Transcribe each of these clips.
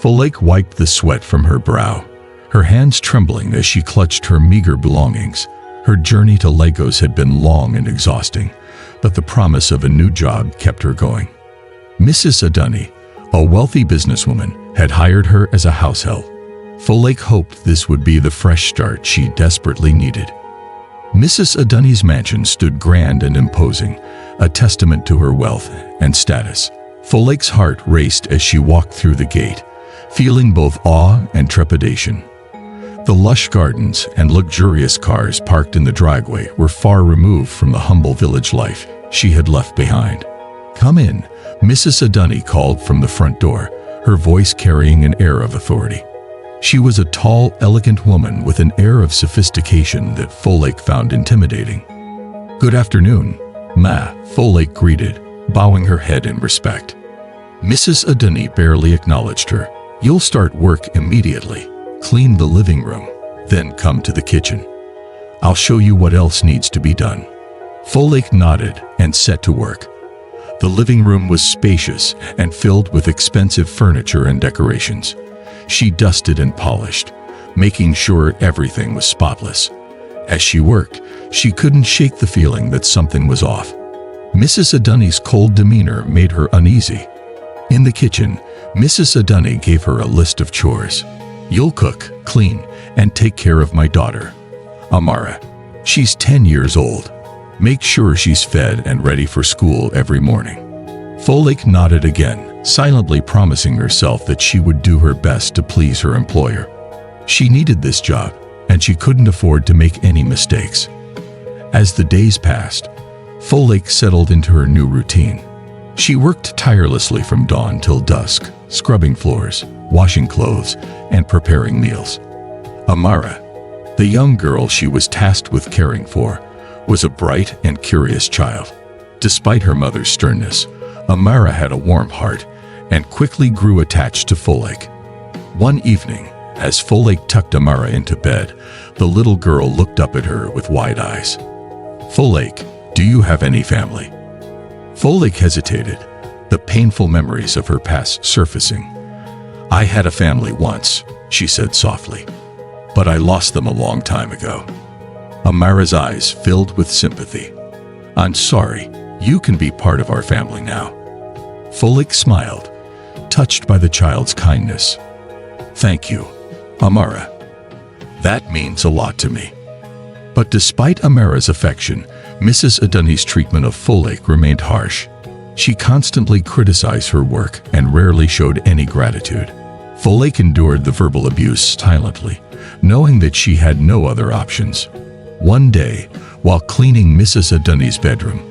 Folktale wiped the sweat from her brow, her hands trembling as she clutched her meager belongings. Her journey to Lagos had been long and exhausting, but the promise of a new job kept her going. Mrs. Adunni, a wealthy businesswoman, had hired her as a househelp. Folktale hoped this would be the fresh start she desperately needed. Mrs. Adunni's mansion stood grand and imposing, a testament to her wealth and status. Folktale's heart raced as she walked through the gate, feeling both awe and trepidation. The lush gardens and luxurious cars parked in the driveway were far removed from the humble village life she had left behind. "Come in," Mrs. Adunni called from the front door, her voice carrying an air of authority. She was a tall, elegant woman with an air of sophistication that Folktale found intimidating. "Good afternoon, Ma," Folktale greeted, bowing her head in respect. Mrs. Adunni barely acknowledged her. "You'll start work immediately. Clean the living room, then come to the kitchen. I'll show you what else needs to be done." Folktale nodded and set to work. The living room was spacious and filled with expensive furniture and decorations. She dusted and polished, making sure everything was spotless. As she worked, she couldn't shake the feeling that something was off. Mrs. Adunni's cold demeanor made her uneasy. In the kitchen, Mrs. Adunni gave her a list of chores. "You'll cook, clean, and take care of my daughter, Amara. She's 10 years old. Make sure she's fed and ready for school every morning." Folktale nodded again, silently promising herself that she would do her best to please her employer. She needed this job, and she couldn't afford to make any mistakes. As the days passed, Folktale settled into her new routine. She worked tirelessly from dawn till dusk, scrubbing floors, washing clothes, and preparing meals. Amara, the young girl she was tasked with caring for, was a bright and curious child. Despite her mother's sternness, Amara had a warm heart and quickly grew attached to Folktale. One evening, as Folktale tucked Amara into bed, the little girl looked up at her with wide eyes. "Folktale, do you have any family?" Folktale hesitated, the painful memories of her past surfacing. "I had a family once," she said softly, "but I lost them a long time ago." Amara's eyes filled with sympathy. "I'm sorry, you can be part of our family now." Folktale smiled, touched by the child's kindness. "Thank you, Amara. That means a lot to me." But despite Amara's affection, Mrs. Adunni's treatment of Folktale remained harsh. She constantly criticized her work and rarely showed any gratitude. Folktale endured the verbal abuse silently, knowing that she had no other options. One day, while cleaning Mrs. Adunni's bedroom,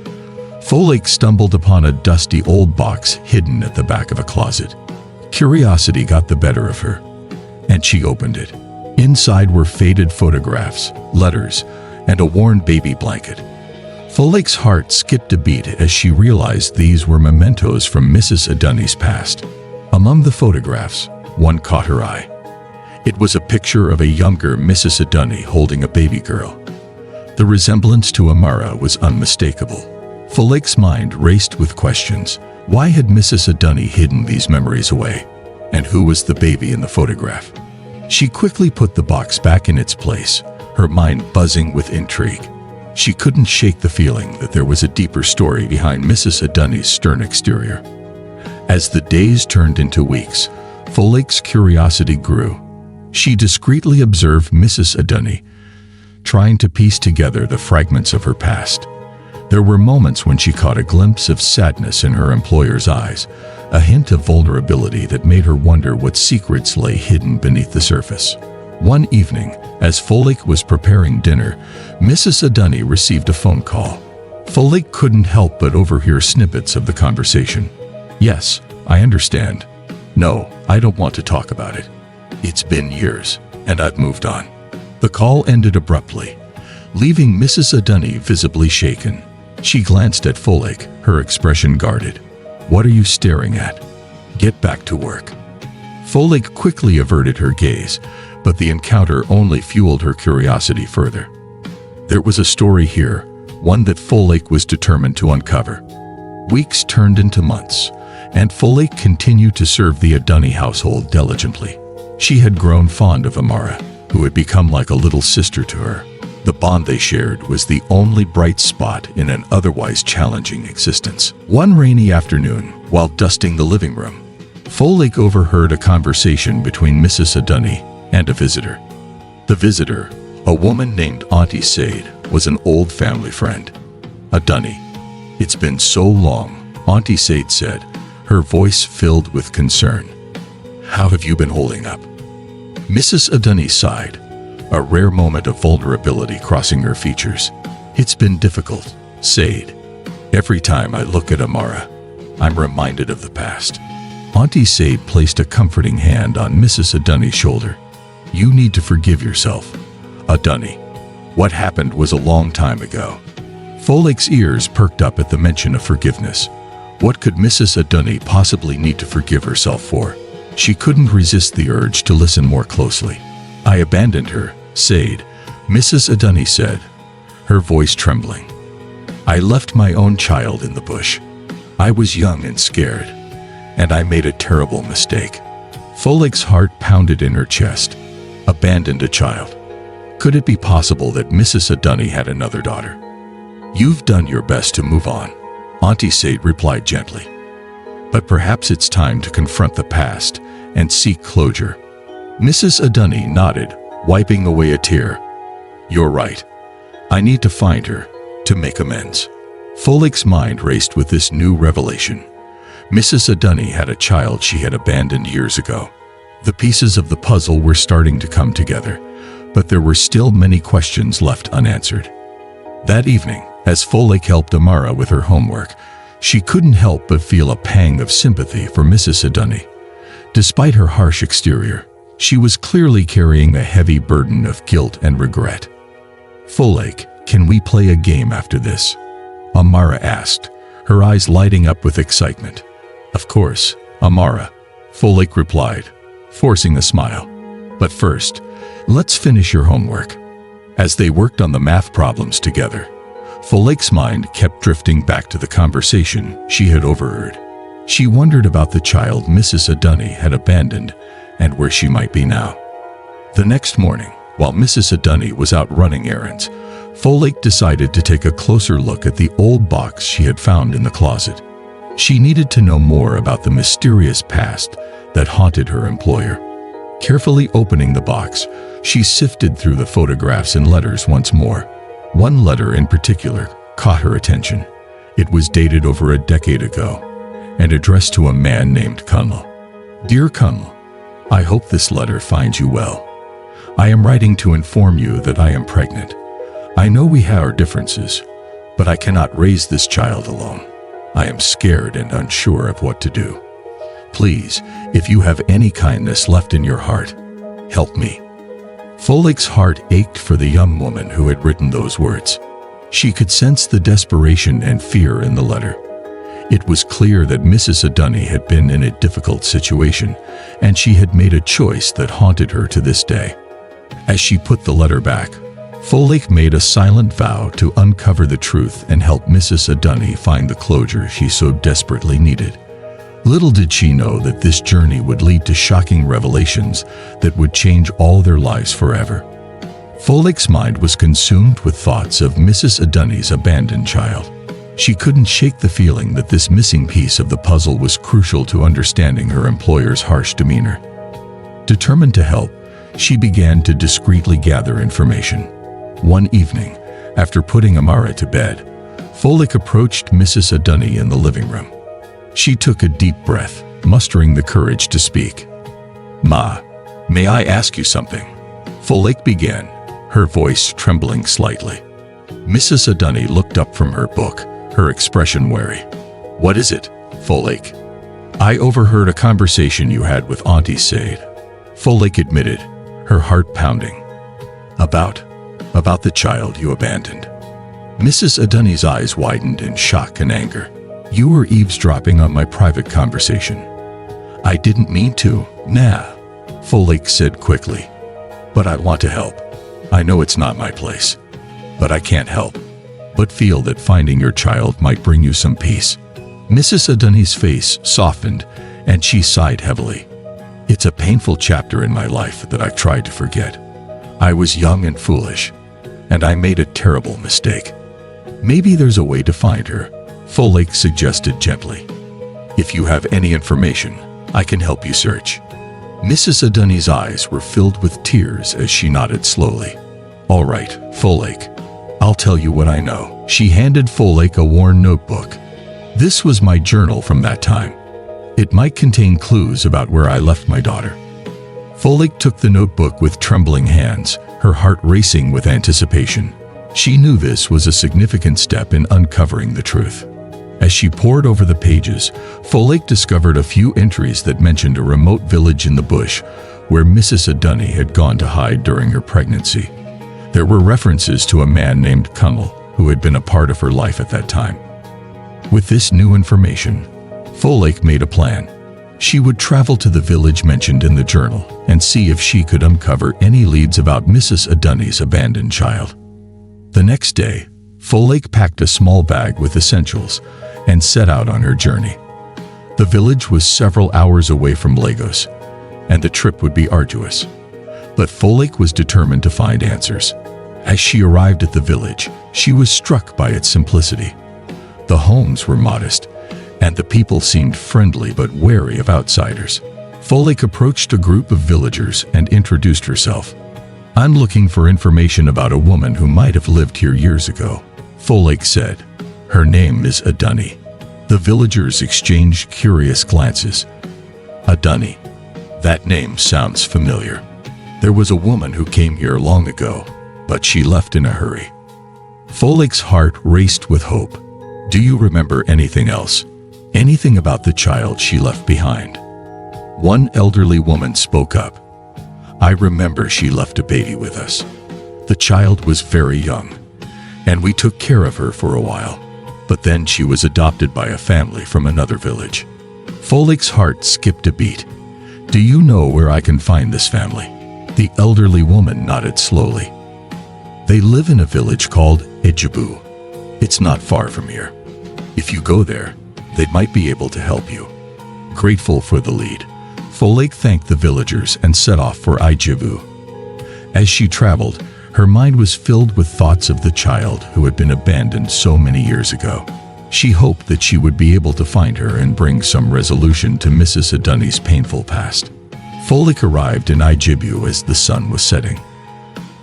Folktale stumbled upon a dusty old box hidden at the back of a closet. Curiosity got the better of her, and she opened it. Inside were faded photographs, letters, and a worn baby blanket. Folktale's heart skipped a beat as she realized these were mementos from Mrs. Adunni's past. Among the photographs, one caught her eye. It was a picture of a younger Mrs. Adunni holding a baby girl. The resemblance to Amara was unmistakable. Folktale's mind raced with questions. Why had Mrs. Adunni hidden these memories away? And who was the baby in the photograph? She quickly put the box back in its place, her mind buzzing with intrigue. She couldn't shake the feeling that there was a deeper story behind Mrs. Adunni's stern exterior. As the days turned into weeks, Folktale's curiosity grew. She discreetly observed Mrs. Adunni, trying to piece together the fragments of her past. There were moments when she caught a glimpse of sadness in her employer's eyes, a hint of vulnerability that made her wonder what secrets lay hidden beneath the surface. One evening, as Folktale was preparing dinner, Mrs. Adunni received a phone call. Folktale couldn't help but overhear snippets of the conversation. "Yes, I understand. No, I don't want to talk about it. It's been years, and I've moved on." The call ended abruptly, leaving Mrs. Adunni visibly shaken. She glanced at Folktale, her expression guarded. "What are you staring at? Get back to work." Folktale quickly averted her gaze, but the encounter only fueled her curiosity further. There was a story here, one that Folktale was determined to uncover. Weeks turned into months, And Folktales continued to serve the Adani household diligently. She had grown fond of Amara, who had become like a little sister to her. The bond they shared was the only bright spot in an otherwise challenging existence. One rainy afternoon, while dusting the living room, Folktales overheard a conversation between Mrs. Adani and a visitor. The visitor, a woman named Auntie Sade, was an old family friend. Adani, "It's been so long," Auntie Sade said, her voice filled with concern. "How have you been holding up?" Mrs. Adani sighed, a rare moment of vulnerability crossing her features. "It's been difficult, Sade. Every time I look at Amara, I'm reminded of the past." Auntie Sade placed a comforting hand on Mrs. Adani's shoulder. "You need to forgive yourself, Adani. What happened was a long time ago." Folktales' ears perked up at the mention of forgiveness. What could Mrs. Adani possibly need to forgive herself for? She couldn't resist the urge to listen more closely. "I abandoned her, Sade," Mrs. Adani said, her voice trembling. "I left my own child in the bush. I was young and scared, and I made a terrible mistake." Folktales' heart pounded in her chest. Abandoned a child. Could it be possible that Mrs. Adani had another daughter? "You've done your best to move on," Auntie Sade replied gently. "But perhaps it's time to confront the past and seek closure." Mrs. Adani nodded, wiping away a tear. "You're right. I need to find her to make amends." Folktales' mind raced with this new revelation. Mrs. Adani had a child she had abandoned years ago. The pieces of the puzzle were starting to come together, but there were still many questions left unanswered. That evening, as Folktales helped Amara with her homework, she couldn't help but feel a pang of sympathy for Mrs. Adani. Despite her harsh exterior, she was clearly carrying a heavy burden of guilt and regret. "Folktales, can we play a game after this?" Amara asked, her eyes lighting up with excitement. "Of course, Amara," Folktales replied, forcing a smile. "But first, let's finish your homework." As they worked on the math problems together, Folktales' mind kept drifting back to the conversation she had overheard. She wondered about the child Mrs. Adani had abandoned and where she might be now. The next morning, while Mrs. Adani was out running errands, Folktales decided to take a closer look at the old box she had found in the closet. She needed to know more about the mysterious past that haunted her employer. Carefully opening the box, she sifted through the photographs and letters once more. One letter in particular caught her attention. It was dated over a decade ago and addressed to a man named Kunal. "Dear Kunal, I hope this letter finds you well. I am writing to inform you that I am pregnant. I know we have our differences, but I cannot raise this child alone. I am scared and unsure of what to do. Please, if you have any kindness left in your heart, help me." Folktales' heart ached for the young woman who had written those words. She could sense the desperation and fear in the letter. It was clear that Mrs. Adani had been in a difficult situation, and she had made a choice that haunted her to this day. As she put the letter back, Folktales made a silent vow to uncover the truth and help Mrs. Adani find the closure she so desperately needed. Little did she know that this journey would lead to shocking revelations that would change all their lives forever. Folktales' mind was consumed with thoughts of Mrs. Adani's abandoned child. She couldn't shake the feeling that this missing piece of the puzzle was crucial to understanding her employer's harsh demeanor. Determined to help, she began to discreetly gather information. One evening, after putting Amara to bed, Folktales approached Mrs. Adani in the living room. She took a deep breath, mustering the courage to speak. "Ma, may I ask you something?" Folktales began, her voice trembling slightly. Mrs. Adani looked up from her book, her expression wary. "What is it, Folktales?" "I overheard a conversation you had with Auntie Sade," Folktales admitted, her heart pounding. About the child you abandoned." Mrs. Adani's eyes widened in shock and anger. "You were eavesdropping on my private conversation." "I didn't mean to, nah," Folktales said quickly. "But I want to help. I know it's not my place, but I can't help but feel that finding your child might bring you some peace." Mrs. Adunni's face softened, and she sighed heavily. "It's a painful chapter in my life that I've tried to forget. I was young and foolish, and I made a terrible mistake. Maybe there's a way to find her," Folake suggested gently. "If you have any information, I can help you search." Mrs. Adunni's eyes were filled with tears as she nodded slowly. "All right, Folake, I'll tell you what I know." She handed Folake a worn notebook. "This was my journal from that time. It might contain clues about where I left my daughter." Folake took the notebook with trembling hands, her heart racing with anticipation. She knew this was a significant step in uncovering the truth. As she pored over the pages, Folake discovered a few entries that mentioned a remote village in the bush where Mrs. Adunni had gone to hide during her pregnancy. There were references to a man named Cunnel who had been a part of her life at that time. With this new information, Folake made a plan. She would travel to the village mentioned in the journal and see if she could uncover any leads about Mrs. Adunni's abandoned child. The next day, Folake packed a small bag with essentials and set out on her journey. The village was several hours away from Lagos, and the trip would be arduous. But Folake was determined to find answers. As she arrived at the village, she was struck by its simplicity. The homes were modest, and the people seemed friendly but wary of outsiders. Folake approached a group of villagers and introduced herself. "I'm looking for information about a woman who might have lived here years ago," Folake said. "Her name is Adunni." The villagers exchanged curious glances. "Adunni, that name sounds familiar. There was a woman who came here long ago, but she left in a hurry." Folake's heart raced with hope. "Do you remember anything else? Anything about the child she left behind?" One elderly woman spoke up. "I remember she left a baby with us. The child was very young, and we took care of her for a while. But then she was adopted by a family from another village." Folake's heart skipped a beat. "Do you know where I can find this family?" The elderly woman nodded slowly. "They live in a village called Ejibu. It's not far from here. If you go there, they might be able to help you." Grateful for the lead, Folake thanked the villagers and set off for Ijibu. As she traveled, her mind was filled with thoughts of the child who had been abandoned so many years ago. She hoped that she would be able to find her and bring some resolution to Mrs. Adunni's painful past. Folake arrived in Ijibu as the sun was setting.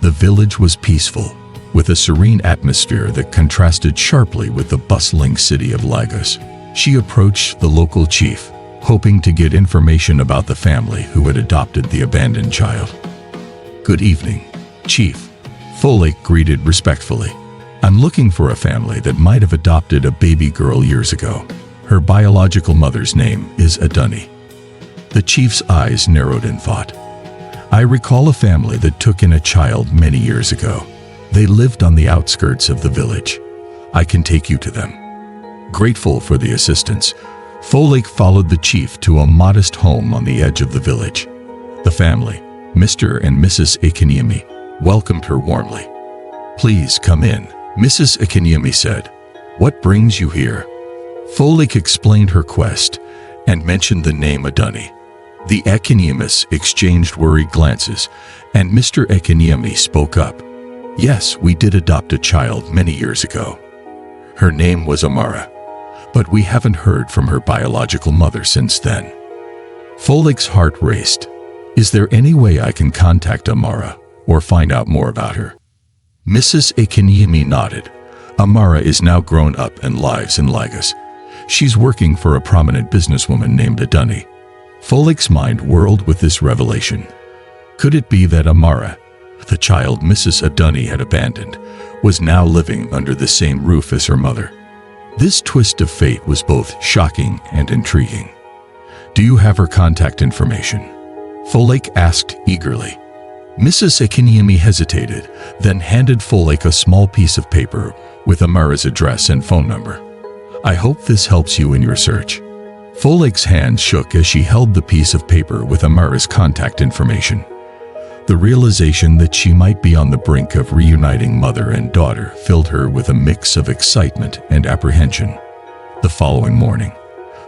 The village was peaceful, with a serene atmosphere that contrasted sharply with the bustling city of Lagos. She approached the local chief, hoping to get information about the family who had adopted the abandoned child. "Good evening, Chief," Folake greeted respectfully. "I'm looking for a family that might have adopted a baby girl years ago. Her biological mother's name is Adunni." The chief's eyes narrowed in thought. "I recall a family that took in a child many years ago. They lived on the outskirts of the village. I can take you to them." Grateful for the assistance, Folake followed the chief to a modest home on the edge of the village. The family, Mr. and Mrs. Akinyemi, welcomed her warmly. "Please come in," Mrs. Akinyemi said. "What brings you here?" Folake explained her quest and mentioned the name Adunni. The Akinyemis exchanged worried glances, and Mr. Akinyemi spoke up. "Yes, we did adopt a child many years ago. Her name was Amara, but we haven't heard from her biological mother since then." Folake's heart raced. "Is there any way I can contact Amara or find out more about her?" Mrs. Akinyemi nodded. "Amara is now grown up and lives in Lagos. She's working for a prominent businesswoman named Adunni." Folake's mind whirled with this revelation. Could it be that Amara, the child Mrs. Adunni had abandoned, was now living under the same roof as her mother? This twist of fate was both shocking and intriguing. "Do you have her contact information?" Folake asked eagerly. Mrs. Akinyemi hesitated, then handed Folake a small piece of paper with Amara's address and phone number. "I hope this helps you in your search." Folake's hand shook as she held the piece of paper with Amara's contact information. The realization that she might be on the brink of reuniting mother and daughter filled her with a mix of excitement and apprehension. The following morning,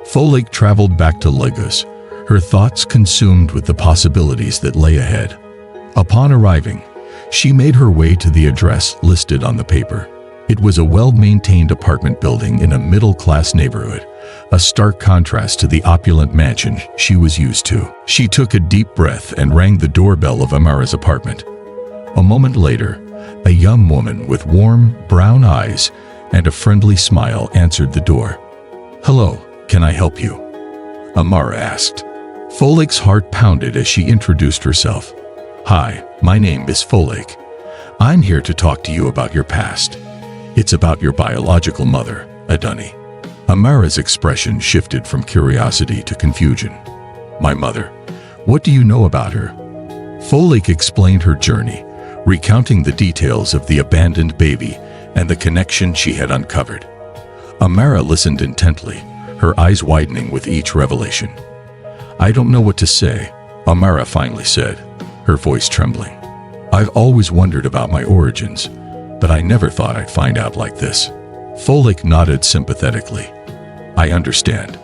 Folktale traveled back to Lagos, her thoughts consumed with the possibilities that lay ahead. Upon arriving, she made her way to the address listed on the paper. It was a well-maintained apartment building in a middle-class neighborhood, a stark contrast to the opulent mansion she was used to. She took a deep breath and rang the doorbell of Amara's apartment. A moment later, a young woman with warm, brown eyes and a friendly smile answered the door. "Hello, can I help you?" Amara asked. Folktale's heart pounded as she introduced herself. "Hi, my name is Folktale. I'm here to talk to you about your past. It's about your biological mother, Adunni." Amara's expression shifted from curiosity to confusion. "My mother? What do you know about her?" Folktale explained her journey, recounting the details of the abandoned baby and the connection she had uncovered. Amara listened intently, her eyes widening with each revelation. "I don't know what to say," Amara finally said, her voice trembling. "I've always wondered about my origins, but I never thought I'd find out like this." Folktale nodded sympathetically. "I understand.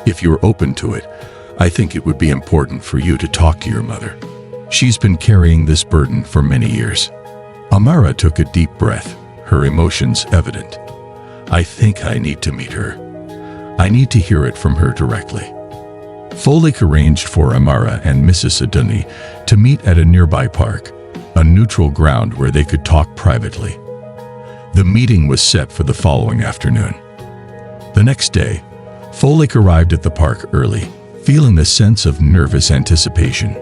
If you're open to it, I think it would be important for you to talk to your mother. She's been carrying this burden for many years." Amara took a deep breath, her emotions evident. "I think I need to meet her. I need to hear it from her directly." Folktale arranged for Amara and Mrs. Adunni to meet at a nearby park, a neutral ground where they could talk privately. The meeting was set for the following afternoon. The next day, Folktale arrived at the park early, feeling a sense of nervous anticipation.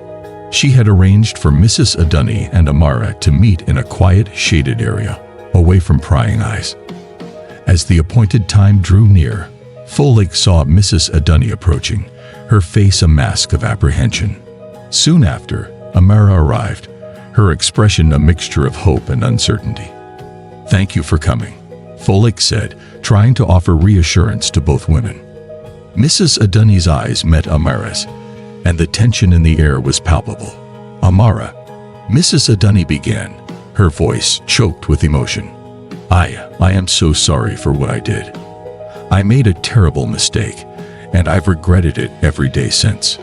She had arranged for Mrs. Adunni and Amara to meet in a quiet, shaded area, away from prying eyes. As the appointed time drew near, Folktale saw Mrs. Adunni approaching, her face a mask of apprehension. Soon after, Amara arrived, her expression a mixture of hope and uncertainty. "Thank you for coming," Folktale said, trying to offer reassurance to both women. Mrs. Adunni's eyes met Amara's, and the tension in the air was palpable. "Amara," Mrs. Adunni began, her voice choked with emotion. I am so sorry for what I did. I made a terrible mistake, and I've regretted it every day since."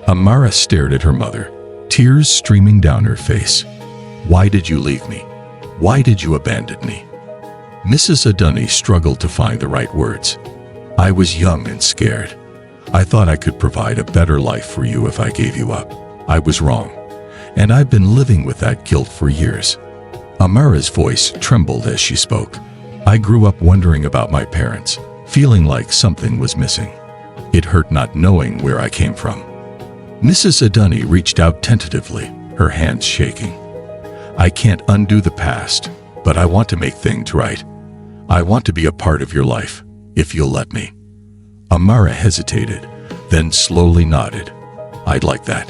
Amara stared at her mother, tears streaming down her face. "Why did you leave me? Why did you abandon me?" Mrs. Adunni struggled to find the right words. "I was young and scared. I thought I could provide a better life for you if I gave you up. I was wrong, and I've been living with that guilt for years." Amara's voice trembled as she spoke. "I grew up wondering about my parents, feeling like something was missing. It hurt not knowing where I came from." Mrs. Adunni reached out tentatively, her hands shaking. "I can't undo the past, but I want to make things right. I want to be a part of your life, if you'll let me." Amara hesitated, then slowly nodded. "I'd like that.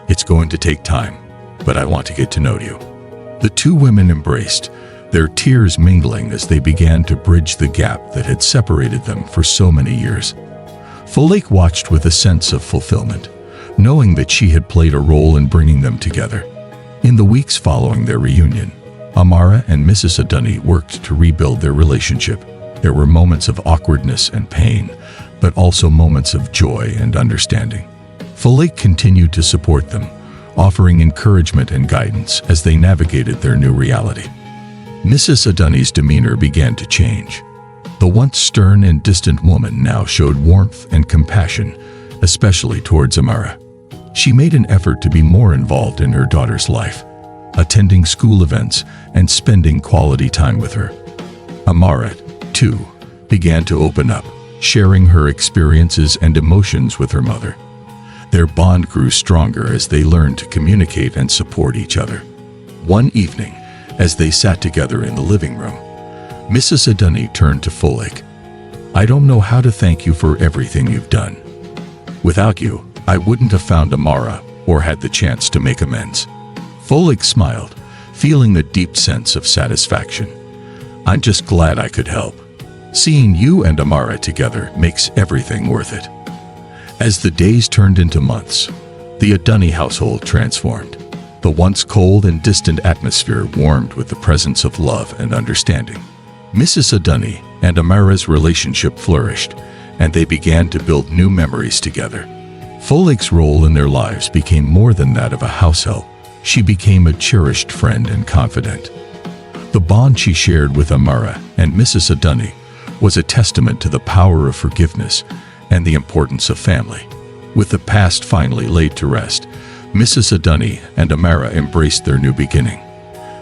It's going to take time, but I want to get to know you." The two women embraced, their tears mingling as they began to bridge the gap that had separated them for so many years. Folktale watched with a sense of fulfillment, knowing that she had played a role in bringing them together. In the weeks following their reunion, Amara and Mrs. Adunni worked to rebuild their relationship. There were moments of awkwardness and pain, but also moments of joy and understanding. Folktale continued to support them, offering encouragement and guidance as they navigated their new reality. Mrs. Adunni's demeanor began to change. The once stern and distant woman now showed warmth and compassion, especially towards Amara. She made an effort to be more involved in her daughter's life, attending school events and spending quality time with her. Amara, too, began to open up, sharing her experiences and emotions with her mother. Their bond grew stronger as they learned to communicate and support each other. One evening, as they sat together in the living room, Mrs. Adunni turned to Folktale. "I don't know how to thank you for everything you've done. Without you, I wouldn't have found Amara or had the chance to make amends." Folktale smiled, feeling a deep sense of satisfaction. "I'm just glad I could help. Seeing you and Amara together makes everything worth it." As the days turned into months, the Adunni household transformed. The once cold and distant atmosphere warmed with the presence of love and understanding. Mrs. Adunni and Amara's relationship flourished, and they began to build new memories together. Folake's role in their lives became more than that of a house help. She became a cherished friend and confidant. The bond she shared with Amara and Mrs. Adunni was a testament to the power of forgiveness and the importance of family. With the past finally laid to rest, Mrs. Adunni and Amara embraced their new beginning.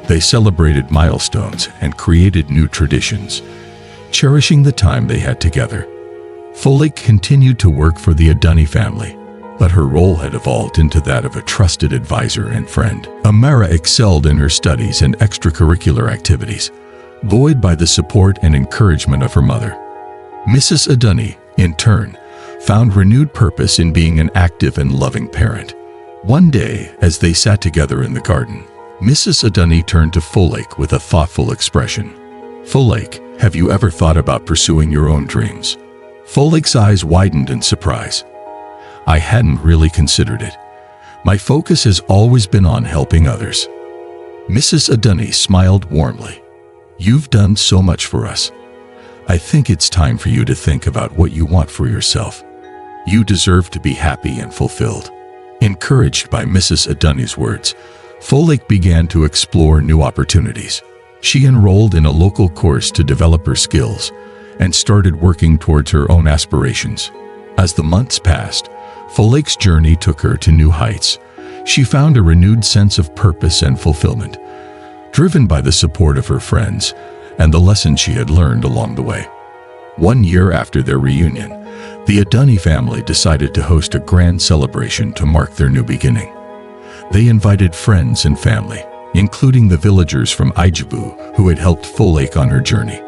They celebrated milestones and created new traditions, cherishing the time they had together. Folake continued to work for the Adunni family, but her role had evolved into that of a trusted advisor and friend. Amara excelled in her studies and extracurricular activities, buoyed by the support and encouragement of her mother. Mrs. Adunni, in turn, found renewed purpose in being an active and loving parent. One day, as they sat together in the garden, Mrs. Adunni turned to Folake with a thoughtful expression. "Folake, have you ever thought about pursuing your own dreams?" Folake's eyes widened in surprise. "I hadn't really considered it. My focus has always been on helping others." Mrs. Adunni smiled warmly. "You've done so much for us. I think it's time for you to think about what you want for yourself. You deserve to be happy and fulfilled." Encouraged by Mrs. Adunni's words, Folake began to explore new opportunities. She enrolled in a local course to develop her skills and started working towards her own aspirations. As the months passed, Folake's journey took her to new heights. She found a renewed sense of purpose and fulfillment, driven by the support of her friends and the lessons she had learned along the way. 1 year after their reunion, the Adunni family decided to host a grand celebration to mark their new beginning. They invited friends and family, including the villagers from Ijebu who had helped Folake on her journey.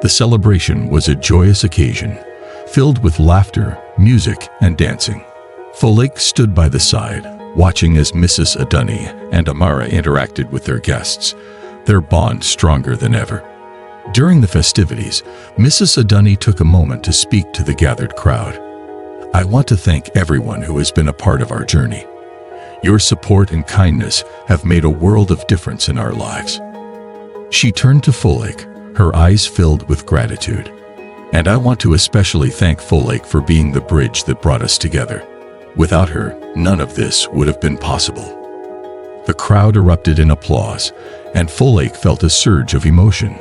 The celebration was a joyous occasion, filled with laughter, music, and dancing. Folake stood by the side, watching as Mrs. Adunni and Amara interacted with their guests, their bond stronger than ever. During the festivities, Mrs. Adunni took a moment to speak to the gathered crowd. "I want to thank everyone who has been a part of our journey. Your support and kindness have made a world of difference in our lives." She turned to Folake, her eyes filled with gratitude. "And I want to especially thank Folake for being the bridge that brought us together. Without her, none of this would have been possible." The crowd erupted in applause, and Folake felt a surge of emotion.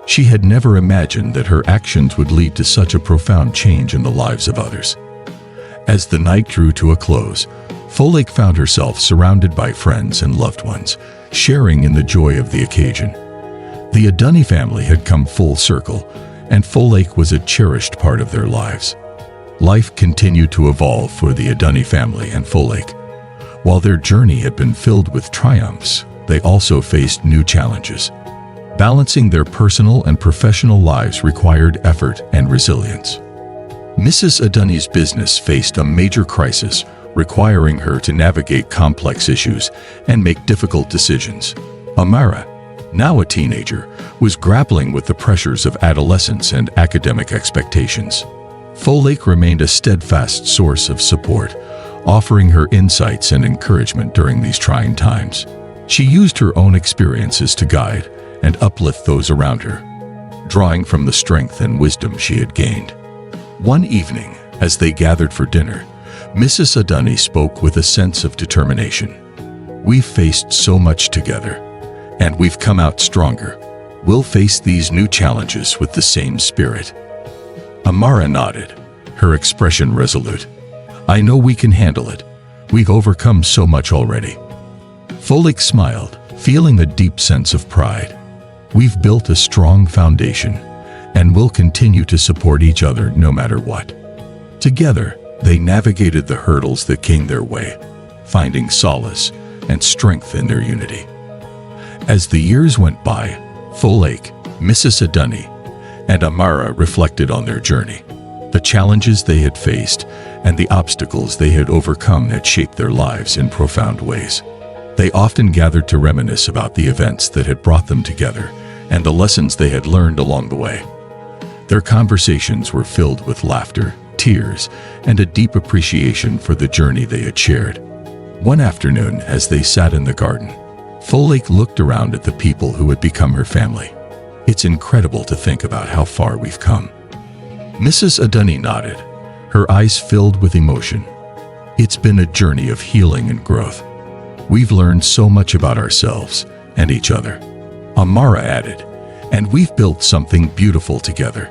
She had never imagined that her actions would lead to such a profound change in the lives of others. As the night drew to a close, Folake found herself surrounded by friends and loved ones, sharing in the joy of the occasion. The Adunni family had come full circle, and Folake was a cherished part of their lives. Life continued to evolve for the Adunni family and Folake. While their journey had been filled with triumphs, they also faced new challenges. Balancing their personal and professional lives required effort and resilience. Mrs. Adunni's business faced a major crisis, requiring her to navigate complex issues and make difficult decisions. Amara, now a teenager, was grappling with the pressures of adolescence and academic expectations. Folake remained a steadfast source of support, offering her insights and encouragement during these trying times. She used her own experiences to guide and uplift those around her, drawing from the strength and wisdom she had gained. One evening, as they gathered for dinner, Mrs. Adunni spoke with a sense of determination. "We've faced so much together, and we've come out stronger. We'll face these new challenges with the same spirit." Amara nodded, her expression resolute. "I know we can handle it. We've overcome so much already." Folake smiled, feeling a deep sense of pride. "We've built a strong foundation, and we'll continue to support each other no matter what." Together, they navigated the hurdles that came their way, finding solace and strength in their unity. As the years went by, Folake, Mrs. Adunni, and Amara reflected on their journey, the challenges they had faced, and the obstacles they had overcome that shaped their lives in profound ways. They often gathered to reminisce about the events that had brought them together and the lessons they had learned along the way. Their conversations were filled with laughter, tears, and a deep appreciation for the journey they had shared. One afternoon, as they sat in the garden, Folake looked around at the people who had become her family. It's incredible to think about how far we've come." Mrs. Adunny nodded, her eyes filled with emotion. "It's been a journey of healing and growth. We've learned so much about ourselves and each other." Amara added, "And we've built something beautiful together.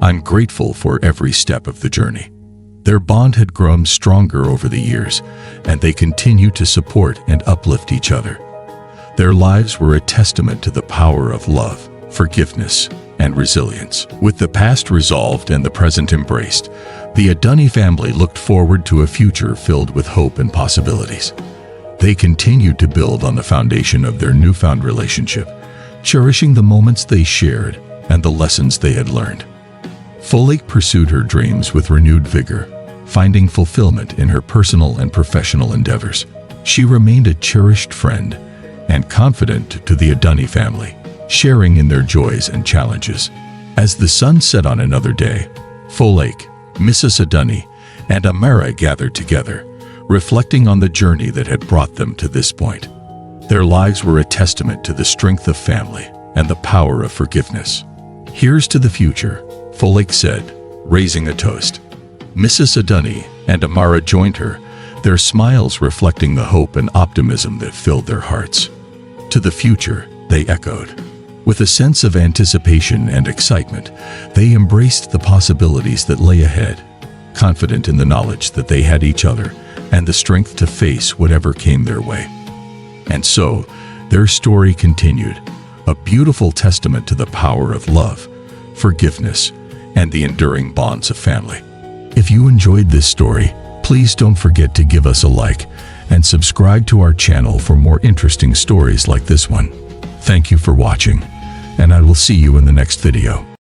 I'm grateful for every step of the journey." Their bond had grown stronger over the years, and they continue to support and uplift each other. Their lives were a testament to the power of love, forgiveness, and resilience. With the past resolved and the present embraced, the Adunny family looked forward to a future filled with hope and possibilities. They continued to build on the foundation of their newfound relationship, cherishing the moments they shared and the lessons they had learned. Folktale pursued her dreams with renewed vigor, finding fulfillment in her personal and professional endeavors. She remained a cherished friend and confidant to the Adunny family, sharing in their joys and challenges. As the sun set on another day, Folktale, Mrs. Adunny, and Amara gathered together, reflecting on the journey that had brought them to this point. Their lives were a testament to the strength of family and the power of forgiveness. "Here's to the future," Folktale said, raising a toast. Mrs. Adunny and Amara joined her, their smiles reflecting the hope and optimism that filled their hearts. "To the future," they echoed. With a sense of anticipation and excitement, they embraced the possibilities that lay ahead, confident in the knowledge that they had each other and the strength to face whatever came their way. And so, their story continued, a beautiful testament to the power of love, forgiveness, and the enduring bonds of family. If you enjoyed this story, please don't forget to give us a like and subscribe to our channel for more interesting stories like this one. Thank you for watching, and I will see you in the next video.